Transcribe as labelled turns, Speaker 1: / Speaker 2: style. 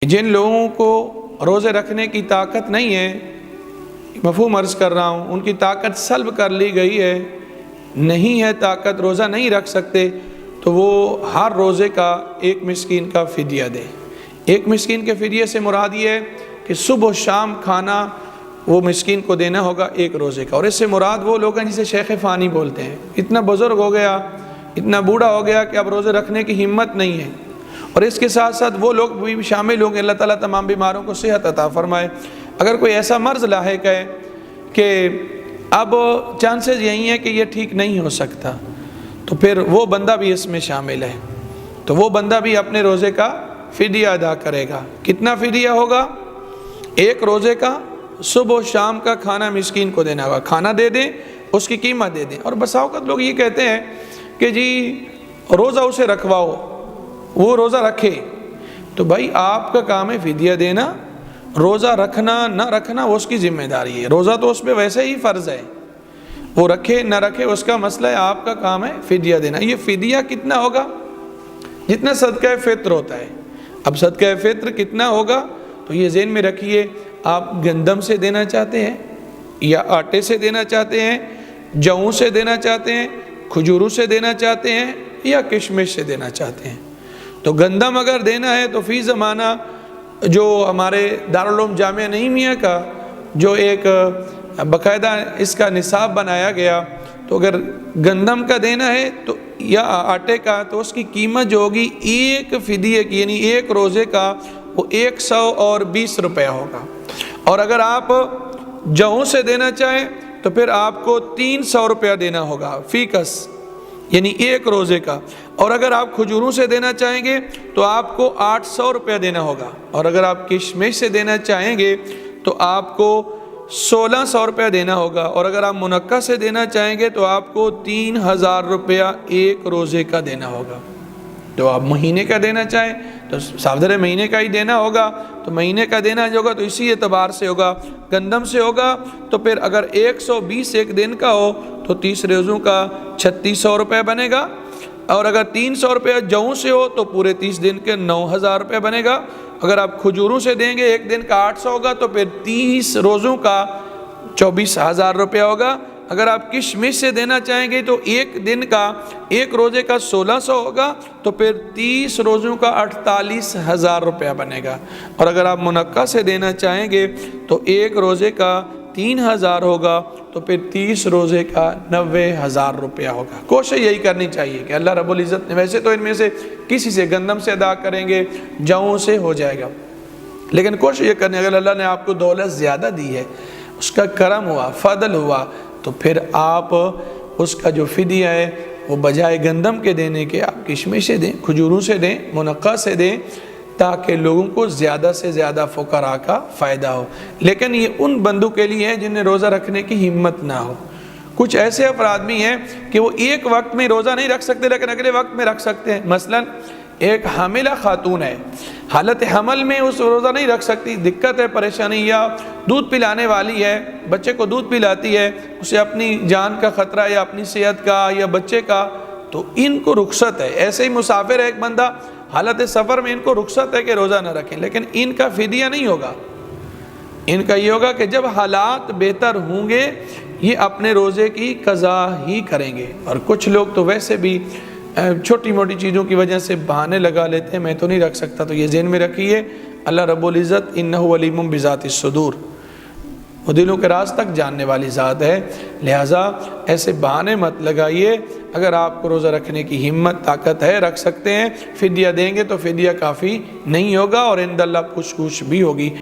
Speaker 1: جن لوگوں کو روزے رکھنے کی طاقت نہیں ہے، مفہوم عرض کر رہا ہوں، ان کی طاقت سلب کر لی گئی ہے، نہیں ہے طاقت، روزہ نہیں رکھ سکتے، تو وہ ہر روزے کا ایک مسکین کا فدیہ دے۔ ایک مسکین کے فدیے سے مراد یہ ہے کہ صبح و شام کھانا وہ مسکین کو دینا ہوگا ایک روزے کا۔ اور اس سے مراد وہ لوگ ہیں جسے شیخ فانی بولتے ہیں، اتنا بزرگ ہو گیا، اتنا بوڑھا ہو گیا کہ اب روزے رکھنے کی ہمت نہیں ہے۔ اور اس کے ساتھ ساتھ وہ لوگ بھی شامل ہوں گے، اللہ تعالیٰ تمام بیماروں کو صحت عطا فرمائے۔ اگر کوئی ایسا مرض لاحق ہے کہ اب چانسز یہی ہیں کہ یہ ٹھیک نہیں ہو سکتا، تو پھر وہ بندہ بھی اس میں شامل ہے، تو وہ بندہ بھی اپنے روزے کا فدیہ ادا کرے گا۔ کتنا فدیہ ہوگا؟ ایک روزے کا صبح و شام کا کھانا مسکین کو دینا ہوگا، کھانا دے دیں، اس کی قیمت دے دیں۔ اور بسا اوقات لوگ یہ کہتے ہیں کہ جی روزہ اسے رکھواؤ، وہ روزہ رکھے، تو بھائی آپ کا کام ہے فدیہ دینا، روزہ رکھنا نہ رکھنا وہ اس کی ذمہ داری ہے۔ روزہ تو اس پہ ویسے ہی فرض ہے، وہ رکھے نہ رکھے اس کا مسئلہ ہے، آپ کا کام ہے فدیہ دینا۔ یہ فدیہ کتنا ہوگا؟ جتنا صدقہ فطر ہوتا ہے۔ اب صدقہ فطر کتنا ہوگا تو یہ ذہن میں رکھیے، آپ گندم سے دینا چاہتے ہیں یا آٹے سے دینا چاہتے ہیں، جوں سے دینا چاہتے ہیں، کھجوروں سے دینا چاہتے ہیں یا کشمش سے دینا چاہتے ہیں۔ تو گندم اگر دینا ہے تو فی زمانہ جو ہمارے دارالعلوم جامعہ نعیمیہ کا جو ایک باقاعدہ اس کا نصاب بنایا گیا، تو اگر گندم کا دینا ہے تو یا آٹے کا، تو اس کی قیمت جو ہوگی ایک فدیے کی، یعنی ایک روزے کا، وہ 120 روپیہ ہوگا۔ اور اگر آپ جوں سے دینا چاہیں تو پھر آپ کو 300 روپیہ دینا ہوگا فی کس، یعنی ایک روزے کا۔ اور اگر آپ کھجوروں سے دینا چاہیں گے تو آپ کو 800 روپیہ دینا ہوگا۔ اور اگر آپ کشمش سے دینا چاہیں گے تو آپ کو 1600 روپیہ دینا ہوگا۔ اور اگر آپ منقع سے دینا چاہیں گے تو آپ کو 3000 روپیہ ایک روزے کا دینا ہوگا۔ تو آپ مہینے کا دینا چاہیں تو صافدر مہینے کا ہی دینا ہوگا، تو مہینے کا دینا جو ہوگا تو اسی اعتبار سے ہوگا۔ گندم سے ہوگا تو پھر اگر 120 ایک دن کا ہو تو 30 روزوں کا 3600 روپے بنے گا۔ اور اگر 300 روپے جوں سے ہو تو پورے 30 دن کے 9000 روپے بنے گا۔ اگر آپ کھجوروں سے دیں گے ایک دن کا 800 ہوگا تو پھر 30 روزوں کا 24000 روپے ہوگا۔ اگر آپ کشمش سے دینا چاہیں گے تو ایک دن کا، ایک روزے کا 1600 ہوگا تو پھر 30 روزوں کا 48000 روپیہ بنے گا۔ اور اگر آپ منقع سے دینا چاہیں گے تو ایک روزے کا 3000 ہوگا تو پھر 30 روزے کا 90000 روپیہ ہوگا۔ کوشش یہی کرنی چاہیے کہ اللہ رب العزت نے، ویسے تو ان میں سے کسی سے گندم سے ادا کریں گے، جوں سے ہو جائے گا، لیکن کوشش یہ کرنی، اگر اللہ نے آپ کو دولت زیادہ دی ہے، اس کا کرم ہوا، فضل ہوا، تو پھر آپ اس کا جو فدیہ ہے وہ بجائے گندم کے دینے کے آپ کشمش سے دیں، کھجوروں سے دیں، منقع سے دیں، تاکہ لوگوں کو زیادہ سے زیادہ فقراء کا فائدہ ہو۔ لیکن یہ ان بندوں کے لیے ہے جنہیں روزہ رکھنے کی ہمت نہ ہو۔ کچھ ایسے افراد بھی ہیں کہ وہ ایک وقت میں روزہ نہیں رکھ سکتے لیکن اگلے وقت میں رکھ سکتے ہیں۔ مثلا ایک حاملہ خاتون ہے، حالت حمل میں اس روزہ نہیں رکھ سکتی، دقت ہے، پریشانی، یا دودھ پلانے والی ہے، بچے کو دودھ پلاتی ہے، اسے اپنی جان کا خطرہ یا اپنی صحت کا یا بچے کا، تو ان کو رخصت ہے۔ ایسے ہی مسافر ہے ایک بندہ، حالت سفر میں ان کو رخصت ہے کہ روزہ نہ رکھیں، لیکن ان کا فدیہ نہیں ہوگا۔ ان کا یہ ہوگا کہ جب حالات بہتر ہوں گے یہ اپنے روزے کی قضا ہی کریں گے۔ اور کچھ لوگ تو ویسے بھی چھوٹی موٹی چیزوں کی وجہ سے بہانے لگا لیتے ہیں، میں تو نہیں رکھ سکتا، تو یہ ذہن میں رکھیے، اللہ رب العزت انہ علیم بذات الصدور، وہ دلوں کے راز تک جاننے والی ذات ہے، لہٰذا ایسے بہانے مت لگائیے۔ اگر آپ کو روزہ رکھنے کی ہمت طاقت ہے، رکھ سکتے ہیں، فدیہ دیں گے تو فدیہ کافی نہیں ہوگا اور عند اللہ کچھ بھی ہوگی۔